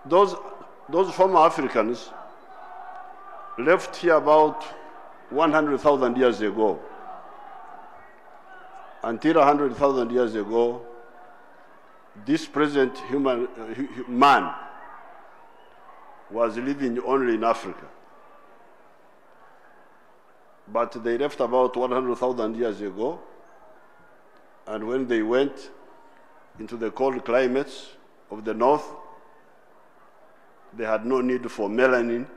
those former Africans left here about 100,000 years ago. Until 100,000 years ago, this present man was living only in Africa. But they left about 100,000 years ago, and when they went into the cold climates of the north, they had no need for melanin,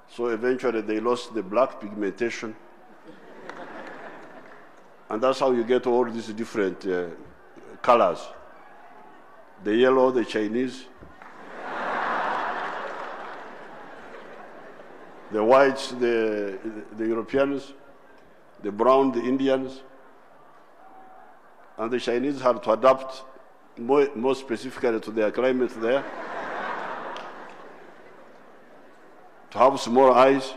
so eventually they lost the black pigmentation. And that's how you get all these different colors. The yellow, the Chinese, the whites, the Europeans, the brown, the Indians. And the Chinese had to adapt more specifically to their climate there, to have small eyes.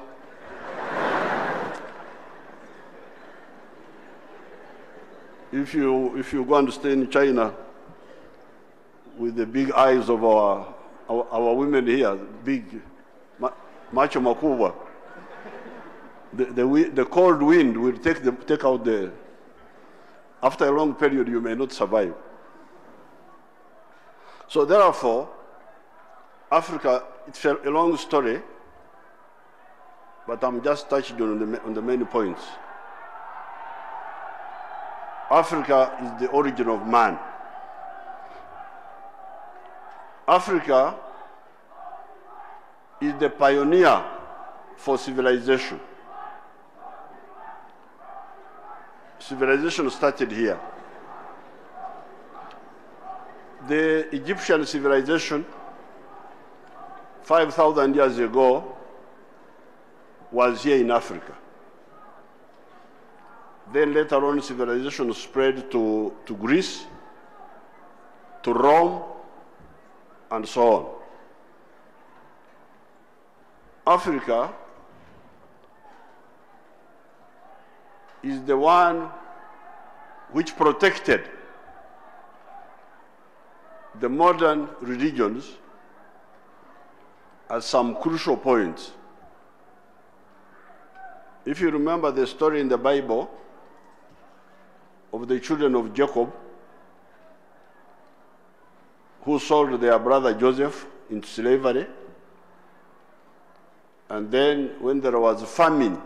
If you go and stay in China with the big eyes of our women here, big, macho makubwa, the cold wind will take out the. After a long period, you may not survive. So therefore, Africa, it's a long story, but I'm just touching on the main points. Africa is the origin of man. Africa is the pioneer for civilization. Civilization started here. The Egyptian civilization, 5,000 years ago, was here in Africa. Then later on, civilization spread to Greece, to Rome, and so on. Africa is the one which protected the modern religions at some crucial points. If you remember the story in the Bible of the children of Jacob who sold their brother Joseph into slavery, and then when there was a famine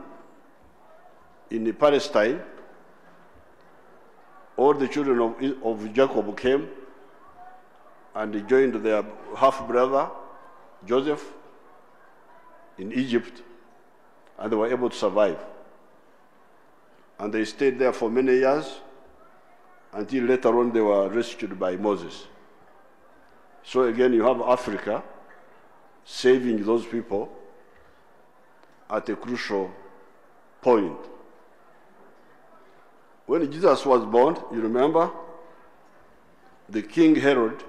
in Palestine, all the children of Jacob came and joined their half-brother Joseph in Egypt, and they were able to survive. And they stayed there for many years until later on they were rescued by Moses. So again, you have Africa saving those people at a crucial point. When Jesus was born, you remember, the King Herod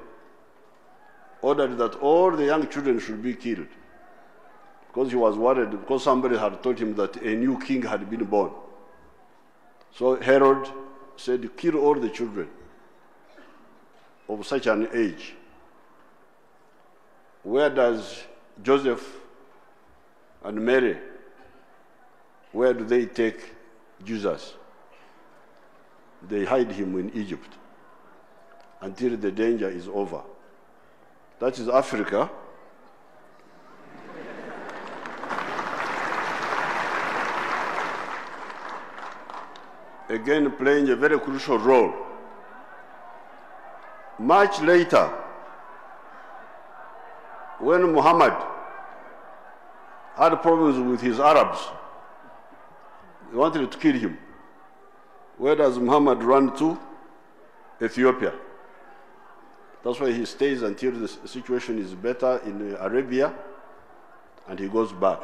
ordered that all the young children should be killed because he was worried, because somebody had told him that a new king had been born. So Herod said, kill all the children of such an age. Where does Joseph and Mary, where do they take Jesus? They hide him in Egypt until the danger is over. That is Africa. Again, playing a very crucial role. Much later, when Muhammad had problems with his Arabs, they wanted to kill him. Where does Muhammad run to? Ethiopia. That's why he stays until the situation is better in Arabia, and he goes back.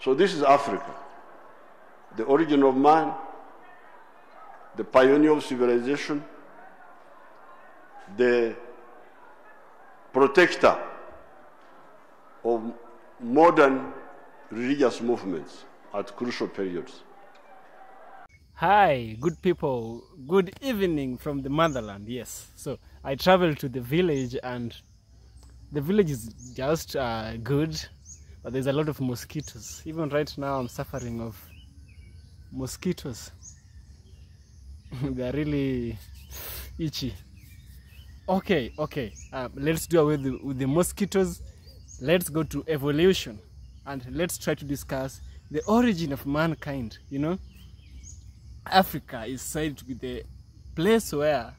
So this is Africa, the origin of man, the pioneer of civilization, the protector of modern religious movements at crucial periods. Hi, good people. Good evening from the motherland. Yes. So I traveled to the village and The village is just good, but there's a lot of mosquitoes. Even right now, I'm suffering of mosquitoes. They're really itchy. Okay. Let's do away with the mosquitoes. Let's go to evolution, and let's try to discuss the origin of mankind. You know, Africa is said to be the place where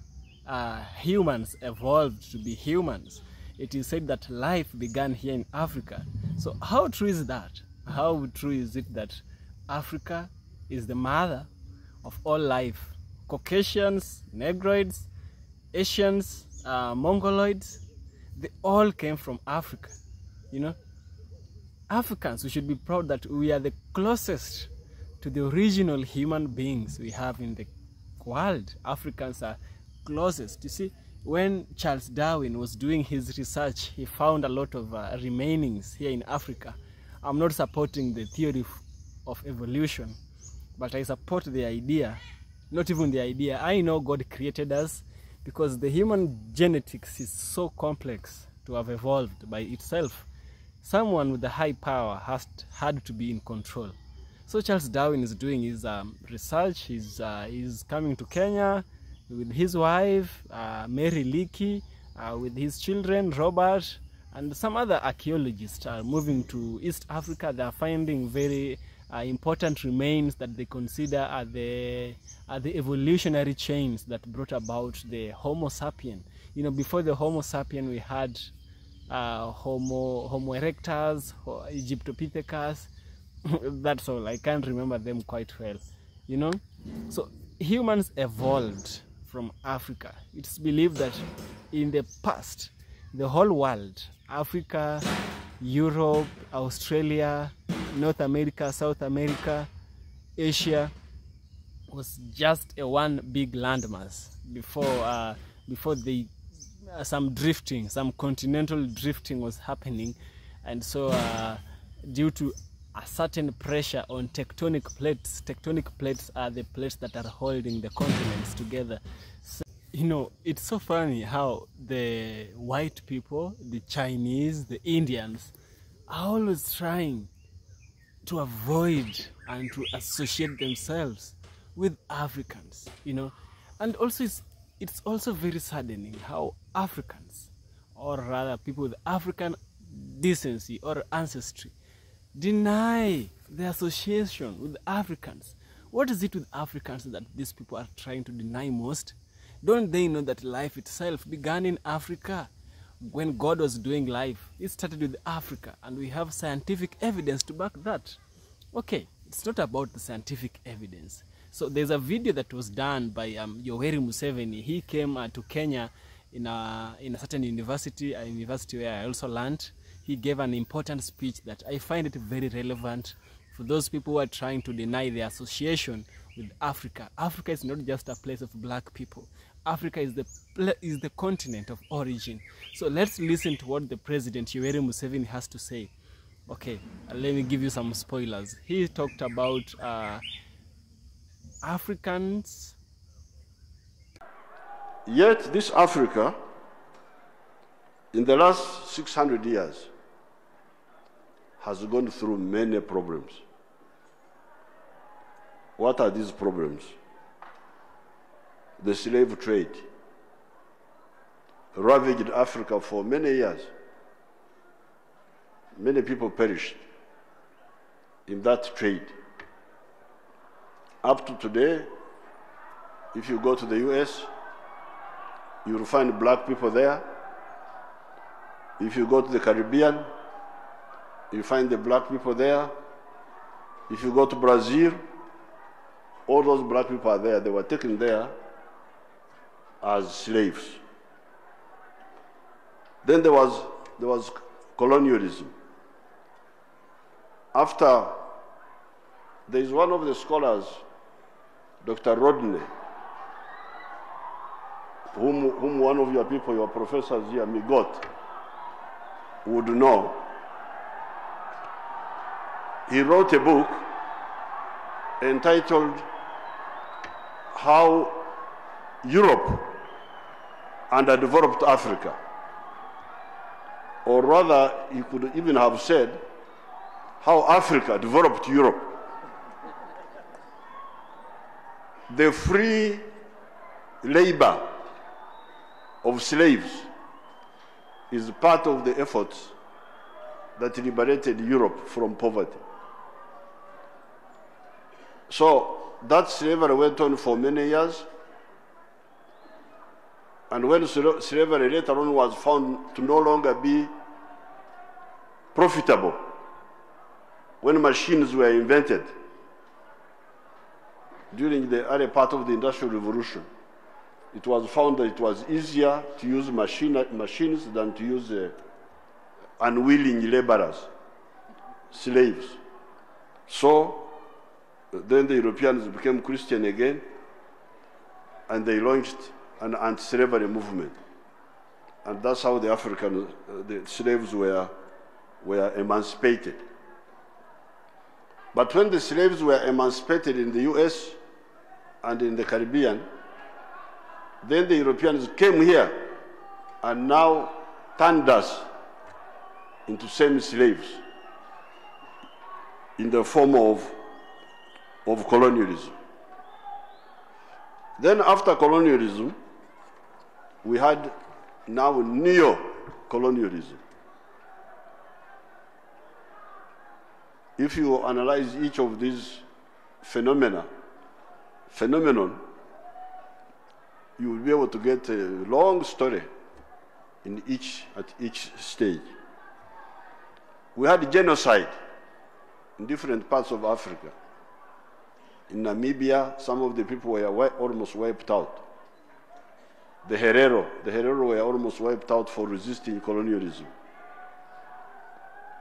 humans evolved to be humans. It is said that life began here in Africa. So how true is that? How true is it that Africa is the mother of all life? Caucasians, Negroids, Asians, Mongoloids, they all came from Africa. You know, Africans, we should be proud that we are the closest to the original human beings we have in the world. Africans are closest. You see, when Charles Darwin was doing his research, he found a lot of remainings here in Africa. I'm not supporting the theory of evolution, but I support the idea. Not even the idea. I know God created us because the human genetics is so complex to have evolved by itself. Someone with a high power had to be in control. So Charles Darwin is doing his research. He's coming to Kenya with his wife, Mary Leakey, with his children, Robert, and some other archaeologists are moving to East Africa. They are finding very important remains that they consider are the evolutionary chains that brought about the Homo sapien. You know, before the Homo sapien, we had Homo erectus, Egyptopithecus. That's all. I can't remember them quite well. You know, so humans evolved from Africa. It's believed that in the past, the whole world, Africa, Europe, Australia, North America, South America, Asia, was just a one big landmass before some drifting, some continental drifting was happening, and so due to a certain pressure on tectonic plates are the plates that are holding the continents together. So, you know, it's so funny how the white people, the Chinese, the Indians are always trying to avoid and to associate themselves with Africans, you know. And also it's also very saddening how Africans, or rather people with African decency or ancestry, deny the association with Africans. What is it with Africans that these people are trying to deny most? Don't they know that life itself began in Africa? When God was doing life, it started with Africa, and we have scientific evidence to back that. Okay, it's not about the scientific evidence. So there's a video that was done by Yoweri Museveni. He came to Kenya in a certain university, a university where I also learned. He gave an important speech that I find it very relevant for those people who are trying to deny the association with Africa. Africa is not just a place of black people. Africa is the continent of origin. So let's listen to what the President Yoweri Museveni has to say. Okay, let me give you some spoilers. He talked about Africans. Yet this Africa, in the last 600 years, has gone through many problems. What are these problems? The slave trade ravaged Africa for many years. Many people perished in that trade. Up to today, if you go to the US, you will find black people there. If you go to the Caribbean, you find the black people there. If you go to Brazil, all those black people are there. They were taken there as slaves. Then there was colonialism. After, there is one of the scholars, Dr. Rodney, whom one of your people, your professors here, Migot, would know. He wrote a book entitled How Europe Underdeveloped Africa. Or rather, you could even have said how Africa developed Europe. The free labor of slaves is part of the efforts that liberated Europe from poverty. So that slavery went on for many years. And when slavery later on was found to no longer be profitable, when machines were invented during the early part of the Industrial Revolution, it was found that it was easier to use machines than to use unwilling laborers, slaves. So then the Europeans became Christian again, and they launched an anti-slavery movement. And that's how the African the slaves were emancipated. But when the slaves were emancipated in the US and in the Caribbean, then the Europeans came here and now turned us into semi-slaves in the form of colonialism. Then after colonialism, we had now neo-colonialism. If you analyze each of these phenomenon, you will be able to get a long story at each stage. We had genocide in different parts of Africa. In Namibia, some of the people were almost wiped out. The Herero were almost wiped out for resisting colonialism.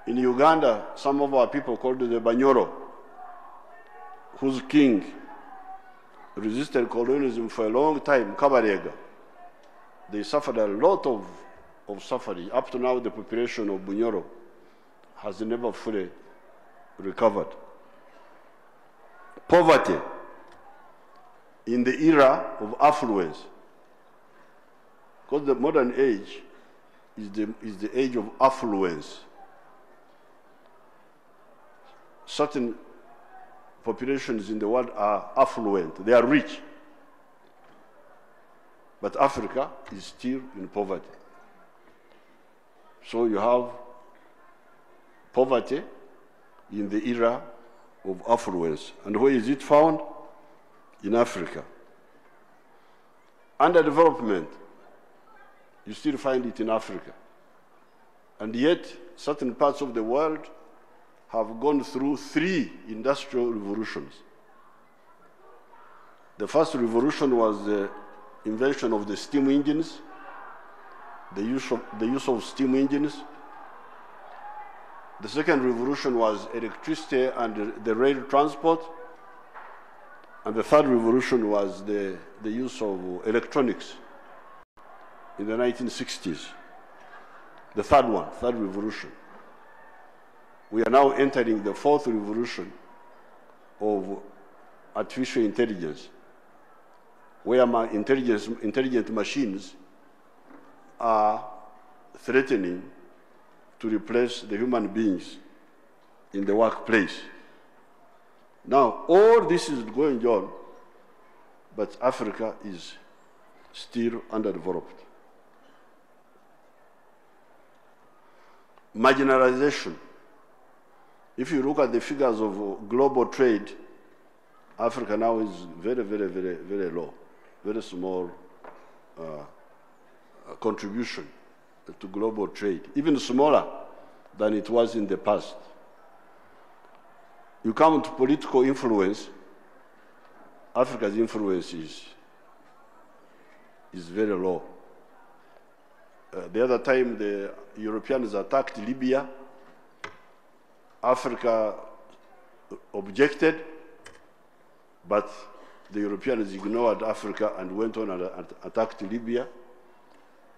In Uganda, some of our people called the Banyoro, whose king resisted colonialism for a long time, Kabarega. They suffered a lot of suffering. Up to now, the population of Bunyoro has never fully recovered. Poverty in the era of affluence, because the modern age is the age of affluence. Certain populations in the world are affluent, they are rich. But Africa is still in poverty. So you have poverty in the era of affluence. And where is it found? In Africa. Underdevelopment, you still find it in Africa. And yet, certain parts of the world have gone through 3 industrial revolutions. The first revolution was the invention of the steam engines, the use of steam engines. The second revolution was electricity and the rail transport. And the third revolution was the use of electronics in the 1960s. The third revolution. We are now entering the 4th revolution of artificial intelligence, where intelligent machines are threatening to replace the human beings in the workplace. Now, all this is going on, but Africa is still underdeveloped. Marginalization. If you look at the figures of global trade, Africa now is very, very, very, very low, very small contribution to global trade, even smaller than it was in the past. You come to political influence, Africa's influence is very low. The other time the Europeans attacked Libya, Africa objected, but the Europeans ignored Africa and went on and attacked Libya.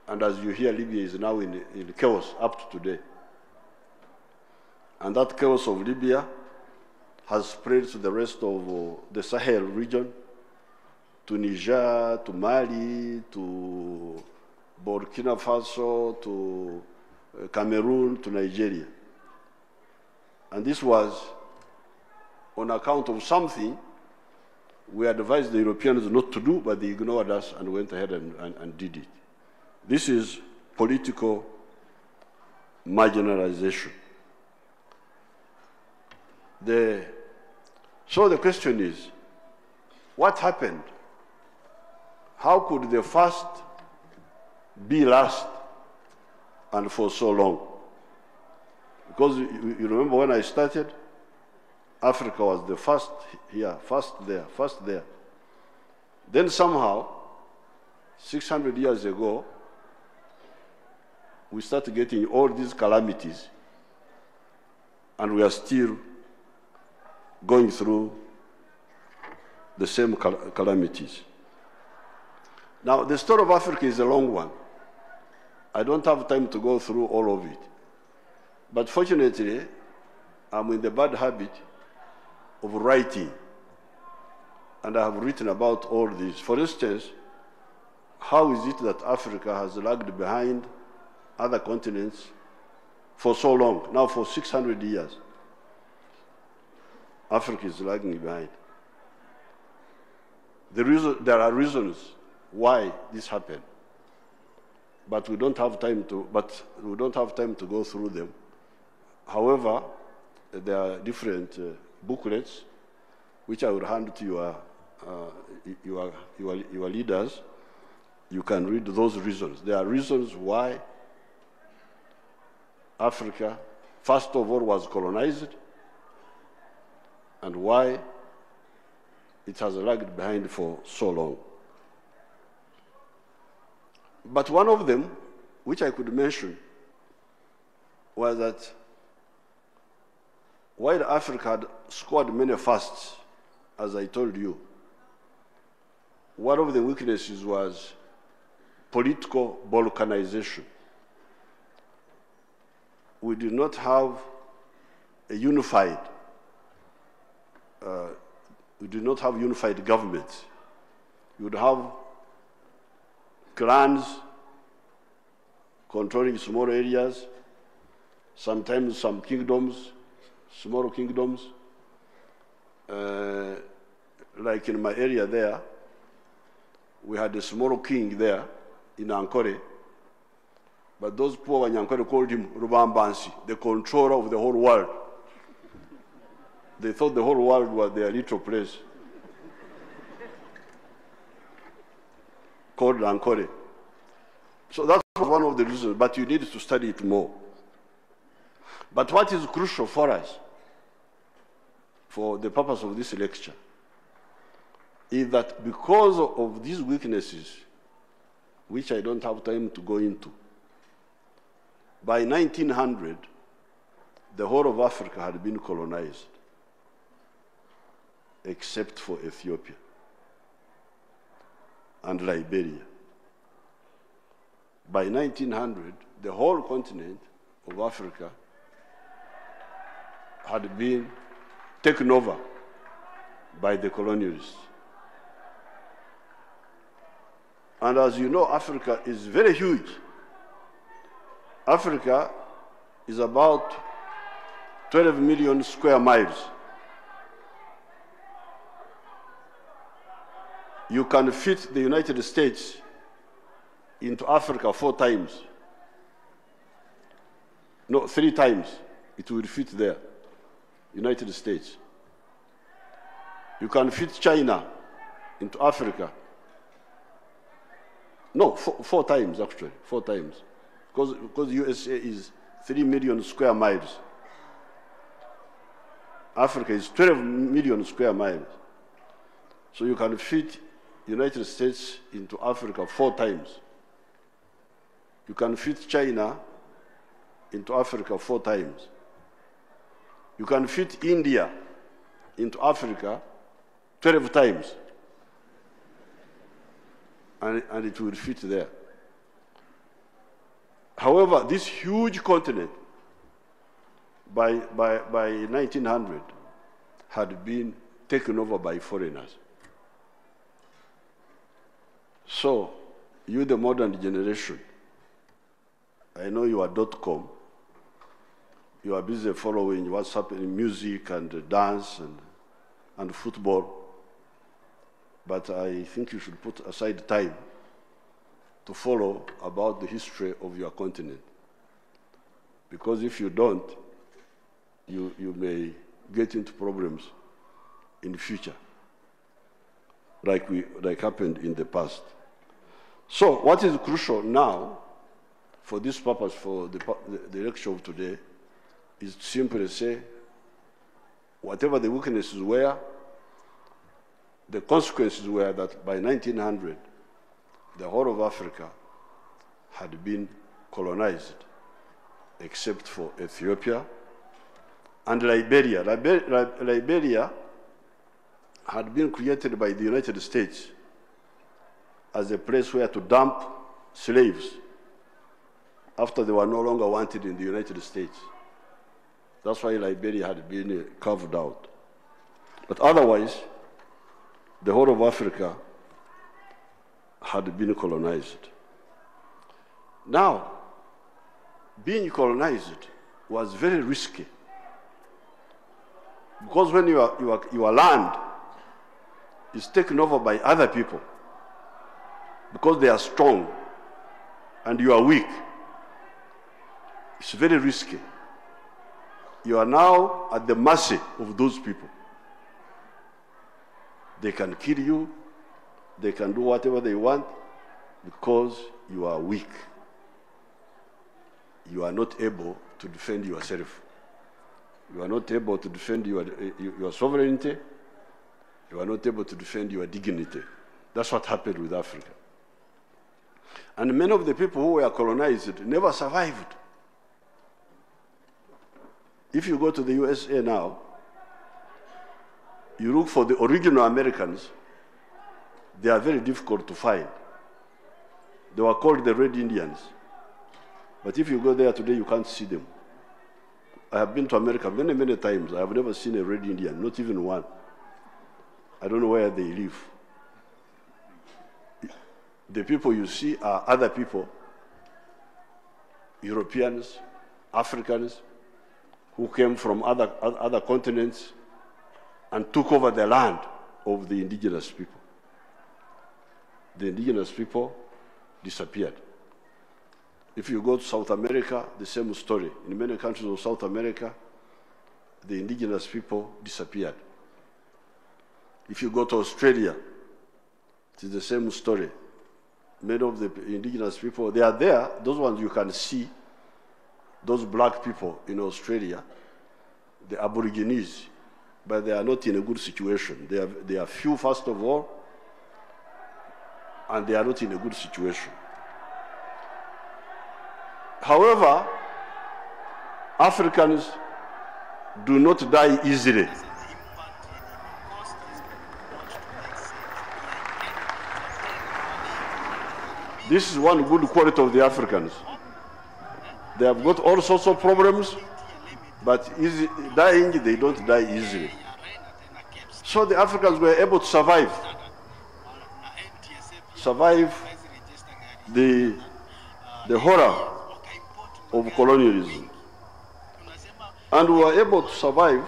And as you hear, Libya is now in chaos up to today. And that chaos of Libya has spread to the rest of the Sahel region, to Niger, to Mali, to Burkina Faso, to Cameroon to Nigeria. And this was on account of something we advised the Europeans not to do, but they ignored us and went ahead and did it. This is political marginalization. So the question is, what happened? How could the first be last and for so long? Because you remember when I started, Africa was the first here, first there, first there. Then somehow, 600 years ago, we started getting all these calamities, and we are still going through the same calamities. Now, the story of Africa is a long one. I don't have time to go through all of it. But fortunately, I'm in the bad habit of writing, and I have written about all this. For instance, how is it that Africa has lagged behind other continents for so long? Now for 600 years, Africa is lagging behind. There are reasons why this happened, but we don't have time to go through them. However, there are different booklets which I will hand to your leaders. You can read those reasons. There are reasons why Africa, first of all, was colonized, and why it has lagged behind for so long. But one of them, which I could mention, was that while Africa had scored many firsts, as I told you, one of the weaknesses was political balkanization. We did not have a unified government. You would have clans controlling small areas, sometimes some kingdoms, small kingdoms. Like in my area there, we had a small king there in Ankole, but those poor Wanyankole called him Rubambansi, the controller of the whole world. They thought the whole world was their little place, called Ankole. So that's one of the reasons, but you need to study it more. But what is crucial for us, for the purpose of this lecture, is that because of these weaknesses, which I don't have time to go into, by 1900, the whole of Africa had been colonized, except for Ethiopia and Liberia. By 1900, the whole continent of Africa had been taken over by the colonialists. And as you know, Africa is very huge. Africa is about 12 million square miles. You can fit the United States into Africa 4 times. No, 3 times it will fit there, United States. You can fit China into Africa. No, 4 times actually, 4 times. Because USA is 3 million square miles. Africa is 12 million square miles. So you can fit United States into Africa 4 times. You can fit China into Africa 4 times. You can fit India into Africa 12 times. And it will fit there. However, this huge continent, by 1900, had been taken over by foreigners. So, you, the modern generation, I know you are .com. You are busy following what's happening in music and dance and football. But I think you should put aside time to follow about the history of your continent. Because if you don't, you may get into problems in the future, like happened in the past. So what is crucial now, for this purpose, for the lecture of today, is to simply say, whatever the weaknesses were, the consequences were that by 1900, the whole of Africa had been colonized, except for Ethiopia and Liberia. Liberia had been created by the United States as a place where to dump slaves after they were no longer wanted in the United States. That's why Liberia had been carved out. But otherwise, the whole of Africa had been colonized. Now, being colonized was very risky, because when your land is taken over by other people, because they are strong and you are weak, it's very risky. You are now at the mercy of those people. They can kill you, they can do whatever they want, because you are weak. You are not able to defend yourself. You are not able to defend your sovereignty. You are not able to defend your dignity. That's what happened with Africa. And many of the people who were colonized never survived. If you go to the USA now, you look for the original Americans, they are very difficult to find. They were called the Red Indians. But if you go there today, you can't see them. I have been to America many, many times. I have never seen a Red Indian, not even one. I don't know where they live. The people you see are other people, Europeans, Africans, who came from other continents and took over the land of the indigenous people. The indigenous people disappeared. If you go to South America, the same story. In many countries of South America, the indigenous people disappeared. If you go to Australia, it is the same story. Many of the indigenous people, they are there, those ones you can see, those black people in Australia, the Aborigines, but they are not in a good situation. They are few, first of all, and they are not in a good situation. However, Africans do not die easily. This is one good quality of the Africans. They have got all sorts of problems, but dying, they don't die easily. So the Africans were able to survive the horror of colonialism. And we were able to survive,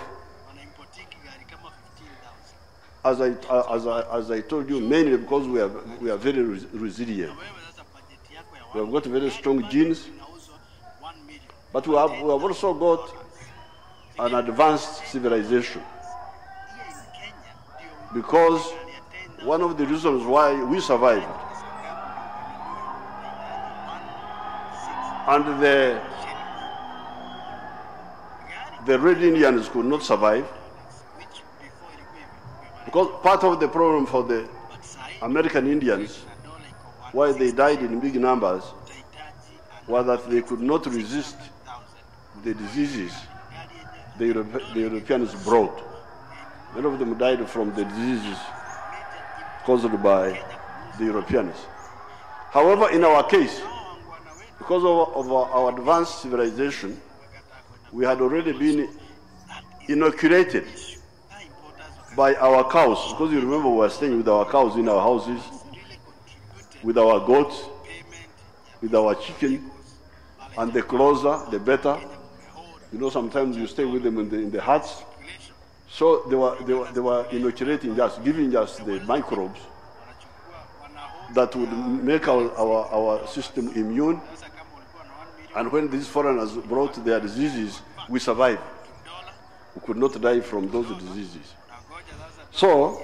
as I told you, mainly because we are very resilient. We have got very strong genes, but we have also got an advanced civilization. Because one of the reasons why we survived, and the Red Indians could not survive, because part of the problem for the American Indians, why they died in big numbers, was that they could not resist the diseases the Europeans brought. Many of them died from the diseases caused by the Europeans. However, in our case, because of our advanced civilization, we had already been inoculated by our cows, because you remember we were staying with our cows in our houses, with our goats, with our chicken, and the closer, the better. You know, sometimes you stay with them in the huts. So they were inoculating just, giving just the microbes that would make our system immune. And when these foreigners brought their diseases, we survived. We could not die from those diseases. So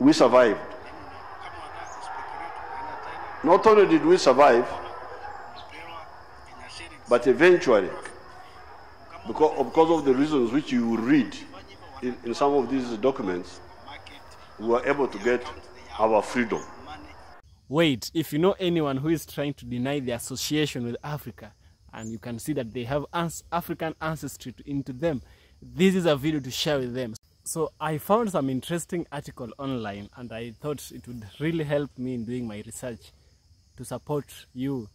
we survived. Not only did we survive, but eventually, because of the reasons which you will read in some of these documents, we were able to get our freedom. Wait, if you know anyone who is trying to deny the association with Africa, and you can see that they have African ancestry into them, this is a video to share with them. So I found some interesting article online, and I thought it would really help me in doing my research to support you,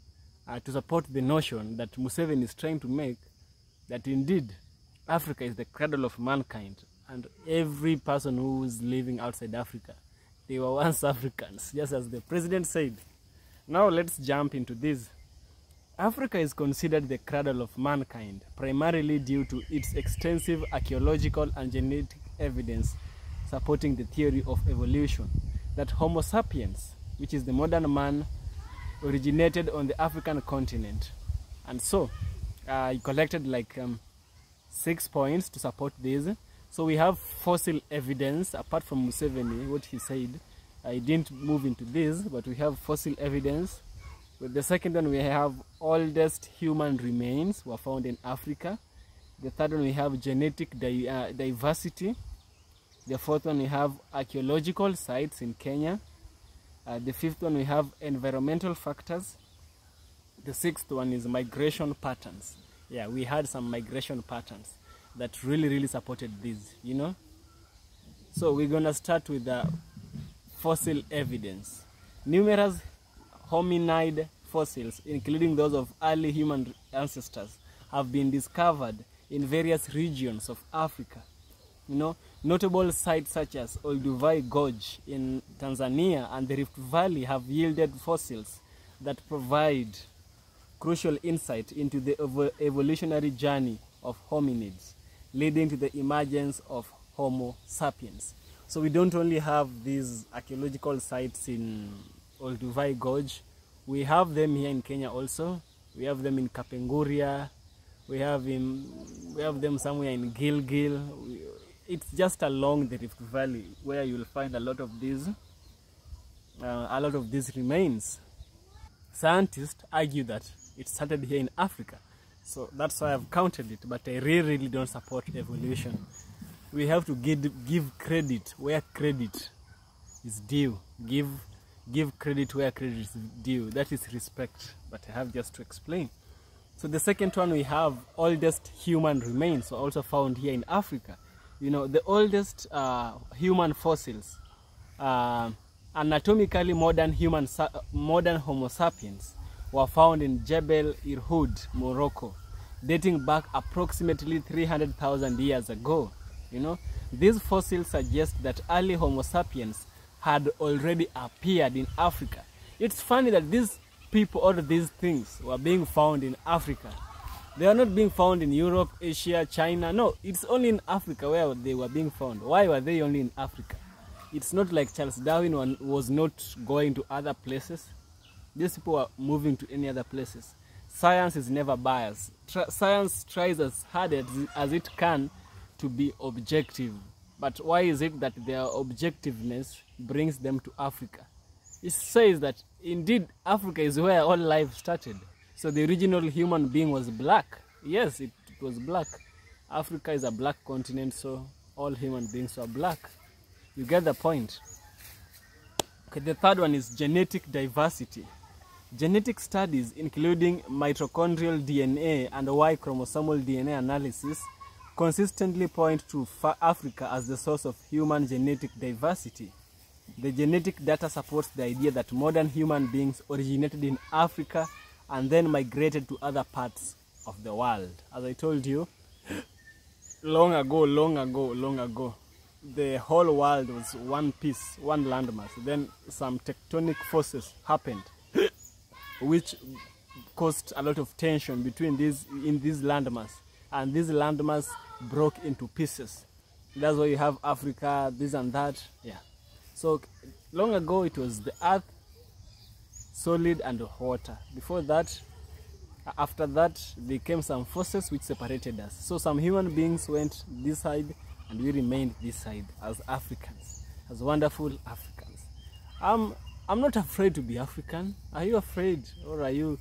to support the notion that Museveni is trying to make, that indeed Africa is the cradle of mankind, and every person who is living outside Africa, they were once Africans, just as the president said. Now let's jump into this. Africa is considered the cradle of mankind, primarily due to its extensive archaeological and genetic evidence supporting the theory of evolution, that Homo sapiens, which is the modern man, originated on the African continent. And so I collected like 6 points to support this. So we have fossil evidence, apart from Museveni, what he said. I didn't move into this, but we have fossil evidence. With the second one, we have oldest human remains were found in Africa. The third one, we have genetic diversity. The fourth one, we have archaeological sites in Kenya. The fifth one, we have environmental factors. The sixth one is migration patterns. Yeah, we had some migration patterns that really supported this, you know. So we're gonna start with the fossil evidence. Numerous hominid fossils, including those of early human ancestors, have been discovered in various regions of Africa. You know, notable sites such as Olduvai Gorge in Tanzania and the Rift Valley have yielded fossils that provide crucial insight into the evolutionary journey of hominids, leading to the emergence of Homo sapiens. So we don't only have these archaeological sites in Olduvai Gorge, we have them here in Kenya also. We have them in Kapenguria, we have them somewhere in Gilgil. It's just along the Rift Valley where you'll find a lot of these remains. Scientists argue that it started here in Africa, so that's why I've counted it, but I really don't support evolution. We have to give credit where credit is due. Give credit where credit is due. That is respect, but I have just to explain. So the second one, we have oldest human remains were also found here in Africa. You know, the oldest human fossils, anatomically modern Homo sapiens, were found in Jebel Irhoud, Morocco, dating back approximately 300,000 years ago. You know, these fossils suggest that early Homo sapiens had already appeared in Africa. It's funny that these people, all of these things, were being found in Africa. They are not being found in Europe, Asia, China. No, it's only in Africa where they were being found. Why were they only in Africa? It's not like Charles Darwin was not going to other places. These people were moving to any other places. Science is never biased. Science tries as hard as it can to be objective. But why is it that their objectiveness brings them to Africa? It says that indeed Africa is where all life started. So the original human being was black. Yes, it was black. Africa is a black continent, so all human beings are black. You get the point? Okay, the third one is genetic diversity. Genetic studies, including mitochondrial DNA and Y chromosomal DNA analysis, consistently point to Africa as the source of human genetic diversity. The genetic data supports the idea that modern human beings originated in Africa and then migrated to other parts of the world. As I told you, long ago, the whole world was one piece, one landmass. Then some tectonic forces happened, which caused a lot of tension between these landmass, and these landmass broke into pieces. That's why you have Africa, this and that. Yeah. So long ago it was the earth, solid, and water. Before that, after that, there came some forces which separated us. So some human beings went this side and we remained this side as Africans, as wonderful Africans. I'm not afraid to be African. Are you afraid, or are you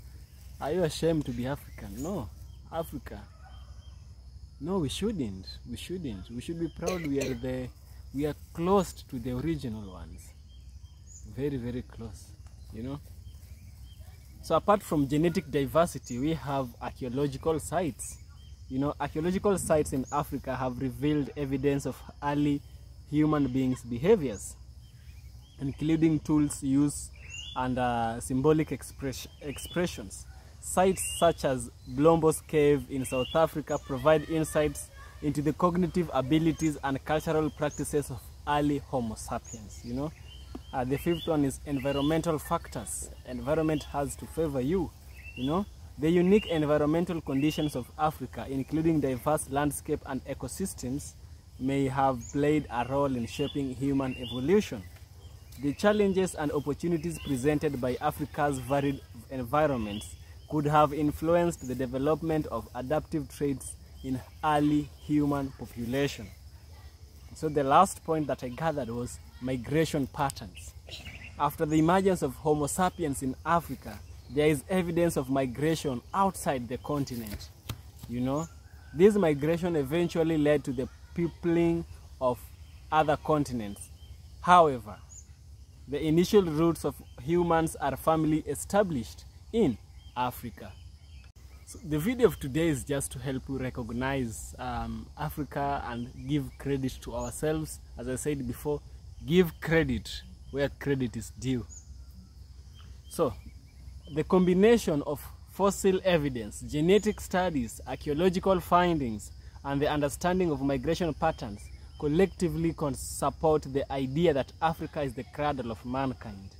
ashamed to be African? No, Africa. No, we shouldn't. We shouldn't. We should be proud. We are close to the original ones. Very, very close. You know. So apart from genetic diversity, we have archaeological sites. You know, archaeological sites in Africa have revealed evidence of early human beings' behaviors, including tools, use, and symbolic expressions. Sites such as Blombos Cave in South Africa provide insights into the cognitive abilities and cultural practices of early Homo sapiens, you know. The fifth one is environmental factors. Environment has to favor you, you know. The unique environmental conditions of Africa, including diverse landscape and ecosystems, may have played a role in shaping human evolution. The challenges and opportunities presented by Africa's varied environments could have influenced the development of adaptive traits in early human population. So the last point that I gathered was migration patterns. After the emergence of Homo sapiens in Africa, there is evidence of migration outside the continent. You know, this migration eventually led to the peopling of other continents. However, the initial roots of humans are firmly established in Africa. So the video of today is just to help you recognize Africa and give credit to ourselves. As I said before, give credit where credit is due. So the combination of fossil evidence, genetic studies, archaeological findings, and the understanding of migration patterns collectively support the idea that Africa is the cradle of mankind.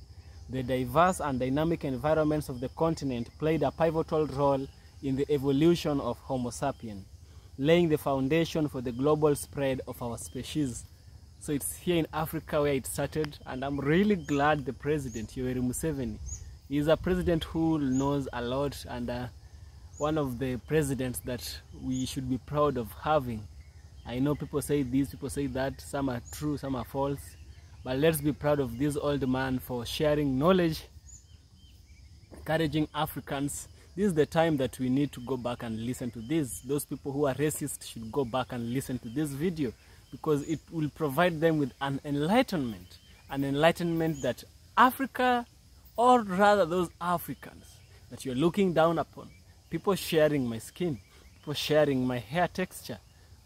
The diverse and dynamic environments of the continent played a pivotal role in the evolution of Homo sapiens, laying the foundation for the global spread of our species. So it's here in Africa where it started, and I'm really glad the president, Museveni, is a president who knows a lot, and one of the presidents that we should be proud of having. I know people say this, people say that, some are true, some are false, but let's be proud of this old man for sharing knowledge, encouraging Africans. This is the time that we need to go back and listen to this. Those people who are racist should go back and listen to this video, because it will provide them with an enlightenment that Africa, or rather those Africans that you're looking down upon, people sharing my skin, people sharing my hair texture,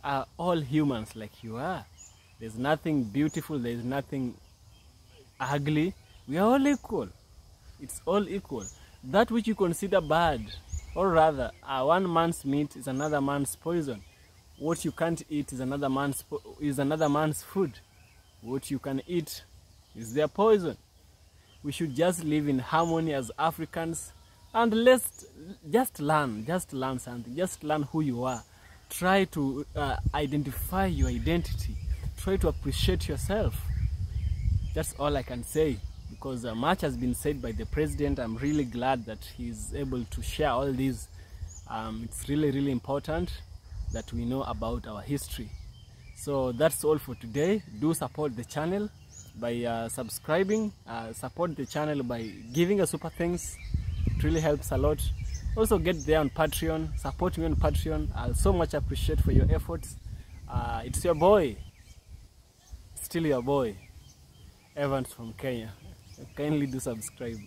are all humans like you are. There's nothing beautiful, there's nothing ugly. We are all equal. It's all equal. That which you consider bad, or rather, one man's meat is another man's poison. What you can't eat is another man's food. What you can eat is their poison. We should just live in harmony as Africans, and let's just learn something. Just learn who you are. Try to identify your identity. Try to appreciate yourself. That's all I can say, because much has been said by the president. I'm really glad that he's able to share all these. It's really, really important that we know about our history. So that's all for today. Do support the channel by subscribing. Support the channel by giving us super thanks. It really helps a lot. Also get there on Patreon. Support me on Patreon. I'll so much appreciate for your efforts. It's your boy, still your boy, Evans from Kenya. Kindly do subscribe.